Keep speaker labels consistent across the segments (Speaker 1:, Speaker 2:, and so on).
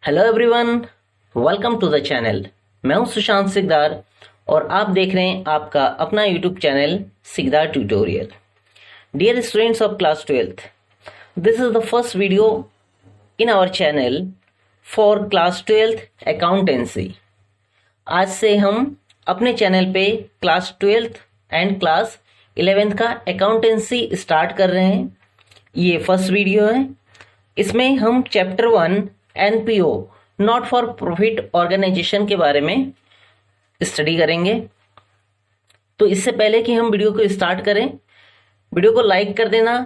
Speaker 1: Hello everyone, welcome to the channel. मैं हूं सुशांत सिकदार और आप देख रहे हैं आपका अपना YouTube channel Sikdar tutorial. Dear students of class 12th, this is the first video in our channel for class 12th accountancy. आज से हम अपने चैनल पे class 12th and class 11th का अकाउंटेंसी स्टार्ट कर रहे हैं। ये फर्स्ट वीडियो है। इसमें हम chapter 1 NPO not for profit organisation के बारे में स्टडी करेंगे। तो इससे पहले कि हम वीडियो को स्टार्ट करें, वीडियो को लाइक कर देना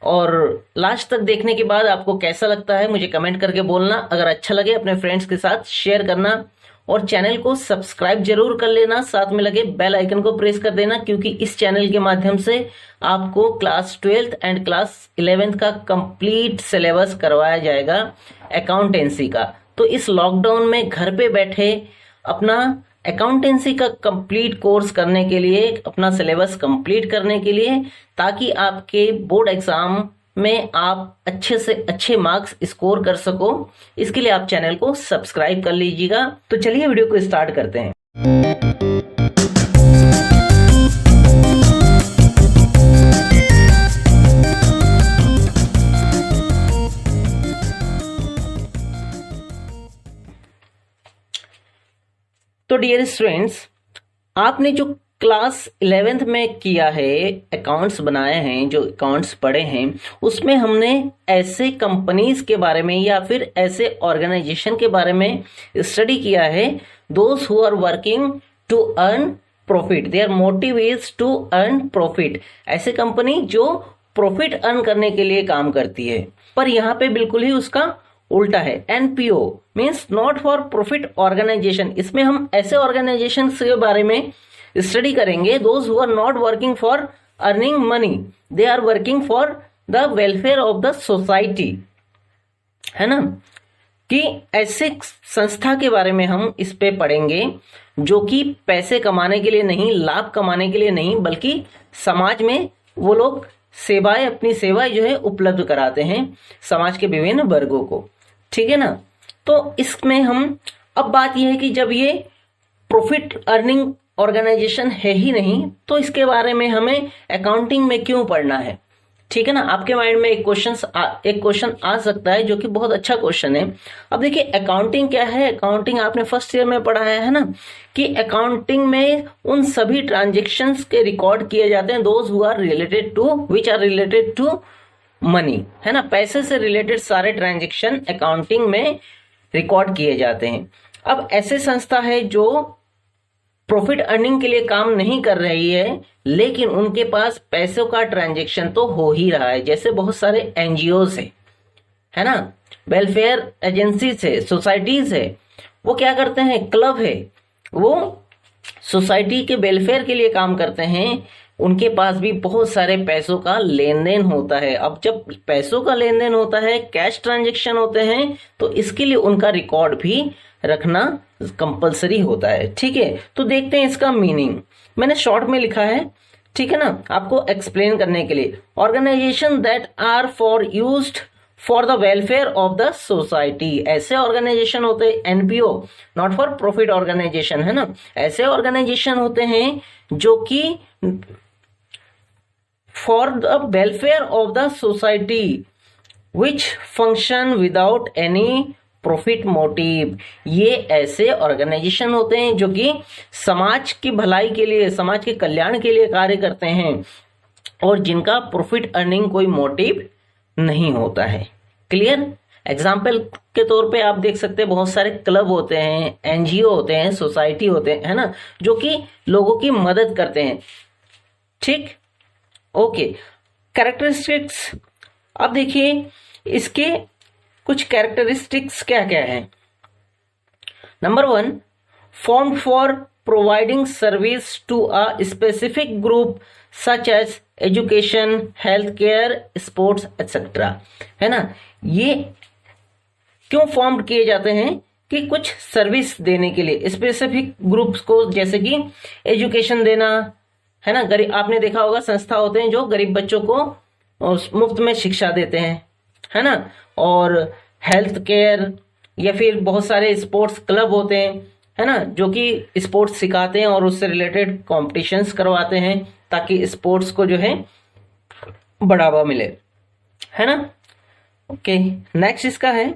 Speaker 1: और लास्ट तक देखने के बाद आपको कैसा लगता है मुझे कमेंट करके बोलना। अगर अच्छा लगे अपने फ्रेंड्स के साथ शेयर करना और चैनल को सब्सक्राइब जरूर कर लेना। साथ में लगे बेल आइकन को प्रेस कर देना, क्योंकि इस चैनल के माध्यम से आपको class 12th and class 11th का कंप्लीट सिलेबस करवाया जाएगा अकाउंटेंसी का। तो इस लॉकडाउन में घर पे बैठे अपना अकाउंटेंसी का कंप्लीट कोर्स करने के लिए, अपना सिलेबस कंप्लीट करने के लिए, ताकि आपके बोर्ड एग्जाम में आप अच्छे से अच्छे मार्क्स स्कोर कर सको, इसके लिए आप चैनल को सब्सक्राइब कर लीजिएगा। तो चलिए वीडियो को स्टार्ट करते हैं। तो डियर स्टूडेंट्स, आपने जो क्लास 11th में किया है, अकाउंट्स बनाए हैं, जो अकाउंट्स पढ़े हैं, उसमें हमने ऐसे कंपनीज के बारे में या फिर ऐसे ऑर्गेनाइजेशन के बारे में स्टडी किया है, those who are working to earn profit, their motive is to earn profit. ऐसे कंपनी जो प्रॉफिट अर्न करने के लिए काम करती है। पर यहाँ पे बिल्कुल ही उसका उल्टा है। NPO means not for profit organisation. इसमें हम ऐसे ऑर्गेनाइजेशन के बारे में स्टडी करेंगे, those who are not working for earning money, they are working for the welfare of the society, है ना। कि ऐसे संस्था के बारे में हम इस पे पढ़ेंगे जो कि पैसे कमाने के लिए नहीं, लाभ कमाने के लिए नहीं, बल्कि समाज में वो लोग सेवाएं, अपनी सेवाएं जो है उपलब्ध कराते हैं समाज के विभिन्न वर्गों को, ठीक है ना। तो इसमें हम अब बात यह है कि जब ये प्रॉफिट अर्निंग ऑर्गेनाइजेशन है ही नहीं, तो इसके बारे में हमें अकाउंटिंग में क्यों पढ़ना है, ठीक है ना। आपके माइंड में एक क्वेश्चन आ सकता है, जो कि बहुत अच्छा क्वेश्चन है। अब देखिए अकाउंटिंग क्या है। अकाउंटिंग आपने फर्स्ट ईयर में पढ़ा है ना, कि अकाउंटिंग में उन सभी ट्रांजेक्शन्स के रिकॉर्ड किए जाते हैं, those who are related to, which are related to money, है ना। पैसे से रिलेटेड सारे ट्रांजेक्शन अकाउंटिंग में रिकॉर्ड किए जाते हैं। अब ऐसे संस्था है जो प्रॉफिट अर्निंग के लिए काम नहीं कर रही है, लेकिन उनके पास पैसों का ट्रांजैक्शन तो हो ही रहा है। जैसे बहुत सारे एनजीओस है ना, वेलफेयर एजेंसीज है, सोसाइटीज है, वो क्या करते हैं, क्लब है, वो सोसाइटी के वेलफेयर के लिए काम करते हैं। उनके पास भी बहुत सारे पैसों का लेन देन होता है। अब जब पैसों का लेन देन होता है, कैश ट्रांजैक्शन होते हैं, तो इसके लिए उनका रिकॉर्ड भी रखना कंपलसरी होता है, ठीक है। तो देखते हैं इसका मीनिंग। मैंने शॉर्ट में लिखा है, ठीक है ना, आपको एक्सप्लेन करने के लिए। Organisation that are for used for the welfare of the society. ऐसे ऑर्गेनाइजेशन होते हैं, NPO not for profit organisation, है ना। ऐसे ऑर्गेनाइजेशन होते हैं जो कि for the welfare of the society which function without any profit motive. ये ऐसे ऑर्गेनाइजेशन होते हैं जो कि समाज की भलाई के लिए, समाज के कल्याण के लिए कार्य करते हैं और जिनका प्रॉफिट अर्निंग कोई मोटिव नहीं होता है। क्लियर। एग्जाम्पल के तौर पे आप देख सकते हैं, बहुत सारे क्लब होते हैं, एनजीओ होते हैं, सोसाइटी होते हैं, है ना, जो कि लोगों की मदद करते हैं, ठीक। Okay, characteristics. अब देखिए इसके कुछ कैरेक्टरिस्टिक्स क्या क्या है। Number 1, form for providing service to a specific group such as education, health care, sports etcetera, है ना। ये क्यों फॉर्म किए जाते हैं, कि कुछ सर्विस देने के लिए स्पेसिफिक ग्रुप्स को, जैसे कि एजुकेशन देना, है ना। गरीब, आपने देखा होगा संस्था होते हैं जो गरीब बच्चों को मुफ्त में शिक्षा देते हैं, है ना। और हेल्थ केयर, या फिर बहुत सारे स्पोर्ट्स क्लब होते हैं, है ना, जो कि स्पोर्ट्स सिखाते हैं और उससे रिलेटेड कॉम्पिटिशन्स करवाते हैं ताकि स्पोर्ट्स को जो है बढ़ावा मिले, है ना। ओके, नेक्स्ट इसका है,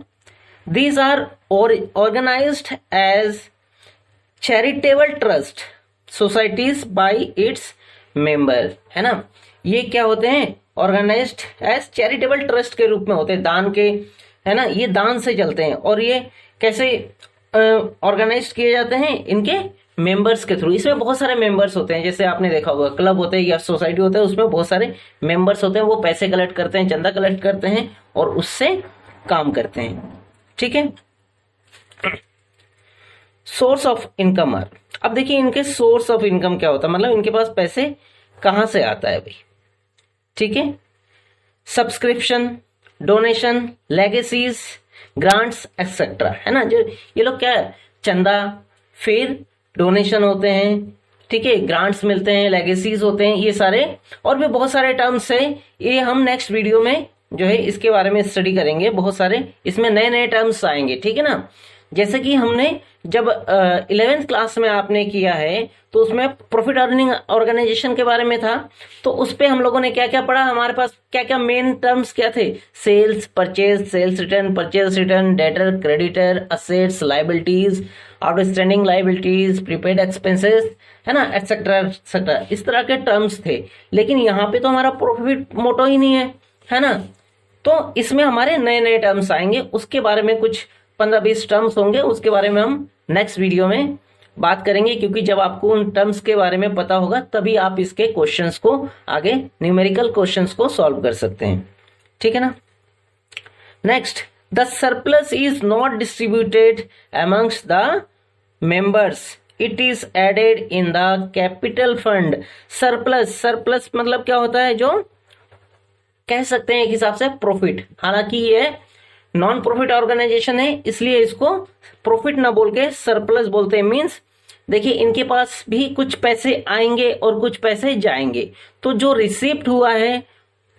Speaker 1: these are organised as charitable trust societies by its member, है ना। ये क्या होते हैं, ऑर्गेनाइज्ड एज चैरिटेबल ट्रस्ट के रूप में होते हैं, दान के, है ना, ये दान से चलते हैं। और ये कैसे ऑर्गेनाइज किए जाते हैं, इनके मेंबर्स के थ्रू। इसमें बहुत सारे मेंबर्स होते हैं, जैसे आपने देखा होगा क्लब होते हैं या सोसाइटी होते हैं, उसमें बहुत सारे मेंबर्स होते हैं, वो पैसे कलेक्ट करते हैं, चंदा कलेक्ट करते हैं और उससे काम करते हैं, ठीक है। सोर्स ऑफ इनकम आर, अब देखिए इनके सोर्स ऑफ इनकम क्या होता है, मतलब इनके पास पैसे कहां से आता है भाई, ठीक है। Subscription, donation, legacies, grants etcetera, है ना। जो ये लोग क्या है, चंदा, फिर डोनेशन होते हैं, ठीक है, ग्रांट्स मिलते हैं, लेगेसीज होते हैं, ये सारे और भी बहुत सारे टर्म्स हैं। ये हम नेक्स्ट वीडियो में जो है इसके बारे में स्टडी करेंगे, बहुत सारे इसमें नए नए टर्म्स आएंगे, ठीक है ना। जैसे कि हमने जब 11th क्लास में आपने किया है तो उसमें प्रॉफिट अर्निंग ऑर्गेनाइजेशन के बारे में था, तो उस पे हम लोगों ने क्या क्या पढ़ा, हमारे पास क्या क्या मेन टर्म्स क्या थे, sales, purchase, sales return, purchase return, debtor, creditor, assets, liabilities, outstanding liabilities, prepaid expenses, है ना, एक्सेट्रा एक्सेट्रा, इस तरह के टर्म्स थे। लेकिन यहाँ पे तो हमारा प्रॉफिट मोटो ही नहीं है ना। तो इसमें हमारे नए नए टर्म्स आएंगे, उसके बारे में कुछ 15-20 टर्म्स होंगे, उसके बारे में हम नेक्स्ट वीडियो में बात करेंगे, क्योंकि जब आपको उन टर्म्स के बारे में पता होगा तभी आप इसके क्वेश्चंस को आगे न्यूमेरिकल क्वेश्चंस को सॉल्व कर सकते हैं, ठीक है ना। Next, the surplus is not distributed amongst the members, it is added in the capital fund. Surplus, surplus मतलब क्या होता है, जो कह सकते हैं एक हिसाब से प्रॉफिट, हालांकि ये नॉन प्रॉफिट ऑर्गेनाइजेशन है इसलिए इसको प्रॉफिट ना बोल के सरप्लस बोलते हैं। मींस देखिए इनके पास भी कुछ पैसे आएंगे और कुछ पैसे जाएंगे, तो जो रिसीप्ट हुआ है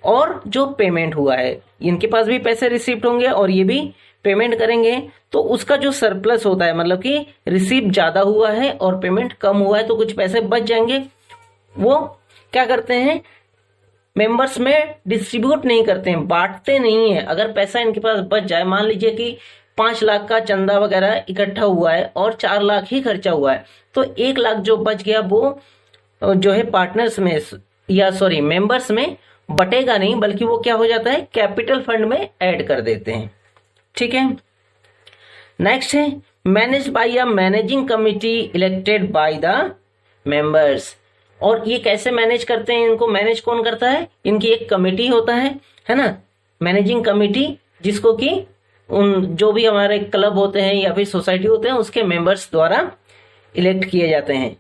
Speaker 1: और जो पेमेंट हुआ है, इनके पास भी पैसे रिसीप्ट होंगे और ये भी पेमेंट करेंगे, तो उसका जो सरप्लस होता है, मतलब कि रिसीप्ट ज्यादा हुआ है और पेमेंट कम हुआ है, तो कुछ पैसे बच जाएंगे, वो क्या करते हैं, मेंबर्स में डिस्ट्रीब्यूट नहीं करते हैं, बांटते नहीं है। अगर पैसा इनके पास बच जाए, मान लीजिए कि 5 लाख का चंदा वगैरह इकट्ठा हुआ है और 4 लाख ही खर्चा हुआ है, तो 1 लाख जो बच गया वो जो है पार्टनर्स में या सॉरी मेंबर्स में बटेगा नहीं, बल्कि वो क्या हो जाता है, कैपिटल फंड में ऐड कर देते हैं, ठीक है। नेक्स्ट है, manage by a managing committee elected by the members. और ये कैसे मैनेज करते हैं, इनको मैनेज कौन करता है, इनकी एक कमेटी होता है ना, मैनेजिंग कमेटी, जिसको कि उन जो भी हमारे क्लब होते हैं या फिर सोसाइटी होते हैं उसके मेंबर्स द्वारा इलेक्ट किए जाते हैं,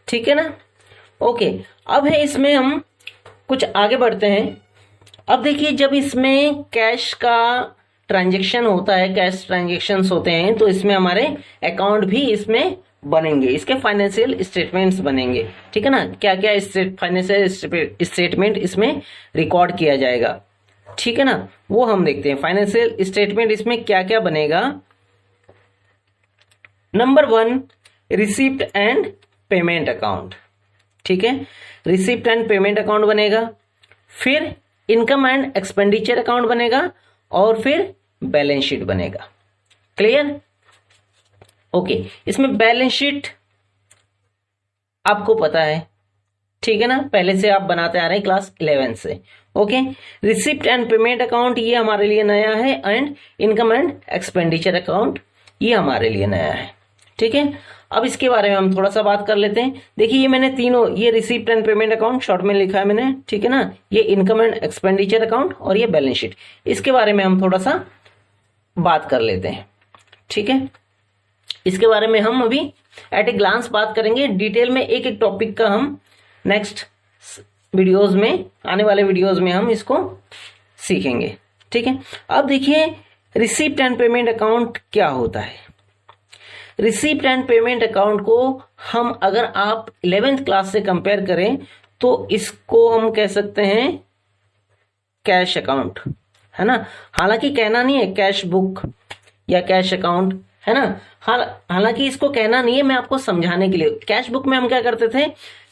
Speaker 1: ठीक है ना। ओके, अब है इसमें हम कुछ आगे बढ़ते हैं। अब देखिए जब इसमें कैश का ट्रांजैक्शन होता है, कैश ट्रांजैक्शंस होते हैं, तो इसमें हमारे अकाउंट भी इसमें बनेंगे, इसके फाइनेंशियल स्टेटमेंट्स बनेंगे, ठीक है ना। क्या क्या फाइनेंशियल स्टेटमेंट इसमें रिकॉर्ड किया जाएगा, ठीक है ना, वो हम देखते हैं। फाइनेंशियल स्टेटमेंट इसमें क्या क्या बनेगा। Number 1, receipt and payment account, ठीक है, रिसीप्ट एंड पेमेंट अकाउंट बनेगा, फिर इनकम एंड एक्सपेंडिचर अकाउंट बनेगा और फिर बैलेंस शीट बनेगा। क्लियर? ओके, इसमें बैलेंस शीट आपको पता है, ठीक है ना, पहले से आप बनाते आ रहे हैं क्लास 11 से। Okay, receipt and payment account ये हमारे लिए नया है, and income and expenditure account ये हमारे लिए नया है, ठीक है। अब इसके बारे में हम थोड़ा सा बात कर लेते हैं। देखिए ये मैंने तीनों, ये receipt and payment account short में लिखा है मैंने, ठीक है ना, ये इनकम एंड एक्सपेंडिचर अकाउंट और ये बैलेंस शीट, इसके बारे में हम थोड़ा सा बात कर लेते हैं, ठीक है। इसके बारे में हम अभी एट ए ग्लांस बात करेंगे, डिटेल में एक एक टॉपिक का हम नेक्स्ट वीडियोस में, आने वाले वीडियोस में हम इसको सीखेंगे, ठीक है। अब देखिए रिसीप्ट एंड पेमेंट अकाउंट क्या होता है। रिसीप्ट एंड पेमेंट अकाउंट को हम, अगर आप 11th क्लास से कंपेयर करें तो इसको हम कह सकते हैं कैश अकाउंट, है ना। हालांकि कहना नहीं है कैश बुक या कैश अकाउंट, है ना। हालांकि इसको कहना नहीं है, मैं आपको समझाने के लिए। कैश बुक में हम क्या करते थे,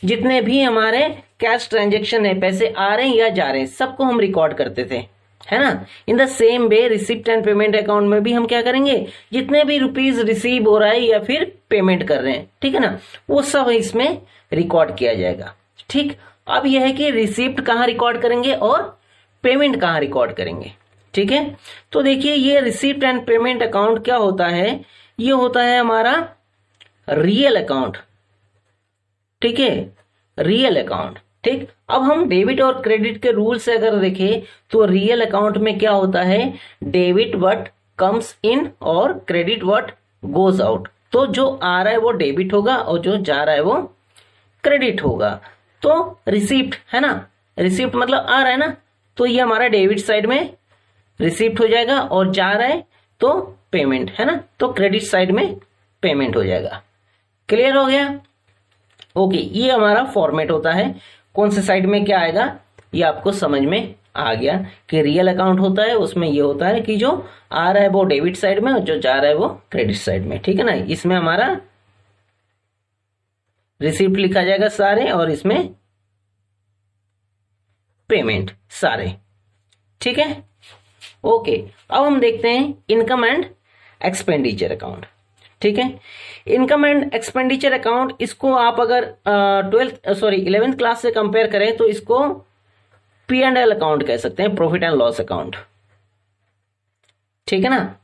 Speaker 1: जितने भी हमारे कैश ट्रांजेक्शन है, पैसे आ रहे हैं या जा रहे हैं, सबको हम रिकॉर्ड करते थे, है ना। In the same way receipt and payment account में भी हम क्या करेंगे, जितने भी रुपीज रिसीव हो रहा है या फिर पेमेंट कर रहे हैं, ठीक है ना, वो सब इसमें रिकॉर्ड किया जाएगा। ठीक, अब यह है कि रिसिप्ट कहाँ रिकॉर्ड करेंगे और पेमेंट कहाँ रिकॉर्ड करेंगे। ठीक है, तो देखिए ये रिसिप्ट एंड पेमेंट अकाउंट क्या होता है, ये होता है हमारा रियल अकाउंट। ठीक है, रियल अकाउंट। ठीक, अब हम डेबिट और क्रेडिट के रूल से अगर देखें तो रियल अकाउंट में क्या होता है, डेबिट व्हाट कम्स इन और क्रेडिट व्हाट गोज आउट। तो जो आ रहा है वो डेबिट होगा और जो जा रहा है वो क्रेडिट होगा। तो रिसिप्ट है ना, रिसिप्ट मतलब आ रहा है ना, तो ये हमारा डेबिट साइड में रिसिप्ट हो जाएगा और जा रहा है तो पेमेंट, है ना, तो क्रेडिट साइड में पेमेंट हो जाएगा। क्लियर हो गया। ओके, ये हमारा फॉर्मेट होता है, कौन से साइड में क्या आएगा ये आपको समझ में आ गया कि रियल अकाउंट होता है, उसमें ये होता है कि जो आ रहा है वो डेबिट साइड में और जो जा रहा है वो क्रेडिट साइड में। ठीक है ना, इसमें हमारा रिसिप्ट लिखा जाएगा सारे और इसमें पेमेंट सारे। ठीक है, ओके। अब हम देखते हैं इनकम एंड एक्सपेंडिचर अकाउंट। ठीक है, इनकम एंड एक्सपेंडिचर अकाउंट, इसको आप अगर 11th क्लास से कंपेयर करें तो इसको P&L अकाउंट कह सकते हैं, प्रॉफिट एंड लॉस अकाउंट। ठीक है ना,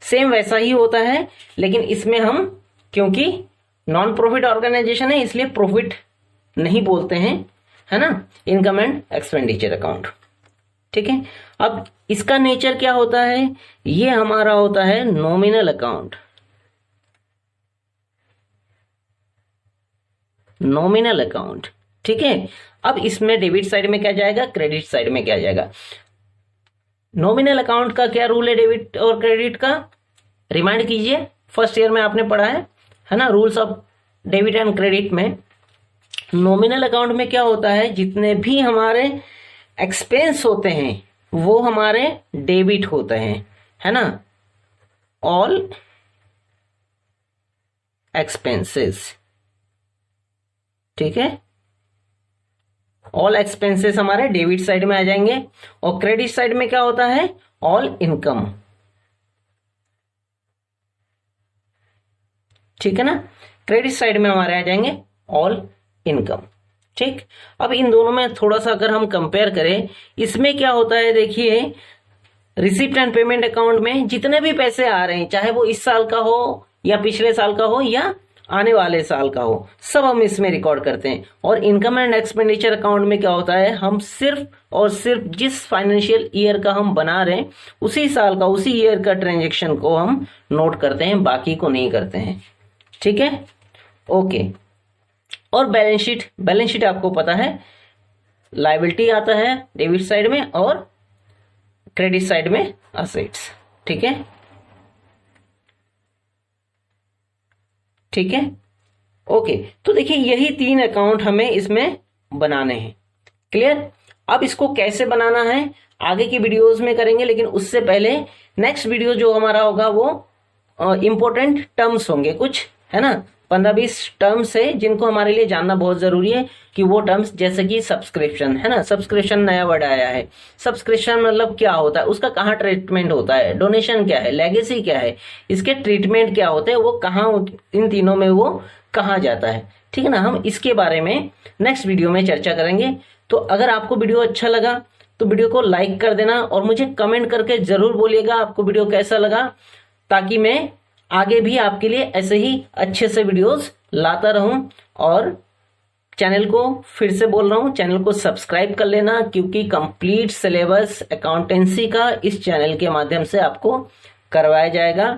Speaker 1: सेम वैसा ही होता है, लेकिन इसमें हम क्योंकि नॉन प्रॉफिट ऑर्गेनाइजेशन है इसलिए प्रॉफिट नहीं बोलते हैं, है ना, इनकम एंड एक्सपेंडिचर अकाउंट। ठीक है, अब इसका नेचर क्या होता है, ये हमारा होता है नॉमिनल अकाउंट। नॉमिनल अकाउंट, ठीक है। अब इसमें डेबिट साइड में क्या जाएगा, क्रेडिट साइड में क्या जाएगा। नॉमिनल अकाउंट का क्या रूल है डेबिट और क्रेडिट का, रिमाइंड कीजिए, फर्स्ट ईयर में आपने पढ़ा है ना, rules of debit and credit में। नॉमिनल अकाउंट में क्या होता है, जितने भी हमारे एक्सपेंस होते हैं वो हमारे डेबिट होते हैं, है ना, ऑल एक्सपेंसेस। ठीक है, ऑल एक्सपेंसेस हमारे डेबिट साइड में आ जाएंगे और क्रेडिट साइड में क्या होता है, ऑल इनकम। ठीक है ना, क्रेडिट साइड में हमारे आ जाएंगे ऑल इनकम। ठीक, अब इन दोनों में थोड़ा सा अगर हम कंपेयर करें, इसमें क्या होता है, देखिए रिसिप्ट एंड पेमेंट अकाउंट में जितने भी पैसे आ रहे हैं, चाहे वो इस साल का हो या पिछले साल का हो या आने वाले साल का हो, सब हम इसमें रिकॉर्ड करते हैं। और इनकम एंड एक्सपेंडिचर अकाउंट में क्या होता है, हम सिर्फ और सिर्फ जिस फाइनेंशियल ईयर का हम बना रहे हैं उसी साल का, उसी ईयर का ट्रांजेक्शन को हम नोट करते हैं, बाकी को नहीं करते हैं। ठीक है, ओके। और बैलेंस शीट, बैलेंस शीट आपको पता है, लायबिलिटी आता है डेबिट साइड में और क्रेडिट साइड में असेट्स। ठीक है, ठीक है, ओके। तो देखिए यही 3 अकाउंट हमें इसमें बनाने हैं। क्लियर। अब इसको कैसे बनाना है आगे की वीडियोस में करेंगे, लेकिन उससे पहले नेक्स्ट वीडियो जो हमारा होगा वो इंपॉर्टेंट टर्म्स होंगे कुछ, है ना, 15-20 टर्म्स है जिनको हमारे लिए जानना बहुत जरूरी है। कि वो टर्म्स जैसे कि सब्सक्रिप्शन, है ना, सब्सक्रिप्शन नया वर्ड आया है। सब्सक्रिप्शन मतलब क्या होता है, उसका कहाँ ट्रीटमेंट होता है, डोनेशन क्या है, लेगेसी क्या है, इसके ट्रीटमेंट क्या होते हैं, वो कहाँ, इन तीनों में वो कहाँ जाता है। ठीक है ना, हम इसके बारे में नेक्स्ट वीडियो में चर्चा करेंगे। तो अगर आपको वीडियो अच्छा लगा तो वीडियो को लाइक कर देना और मुझे कमेंट करके जरूर बोलिएगा आपको वीडियो कैसा लगा, ताकि मैं आगे भी आपके लिए ऐसे ही अच्छे से वीडियोस लाता रहूं। और चैनल को फिर से बोल रहा हूं, चैनल को सब्सक्राइब कर लेना, क्योंकि कंप्लीट सिलेबस अकाउंटेंसी का इस चैनल के माध्यम से आपको करवाया जाएगा।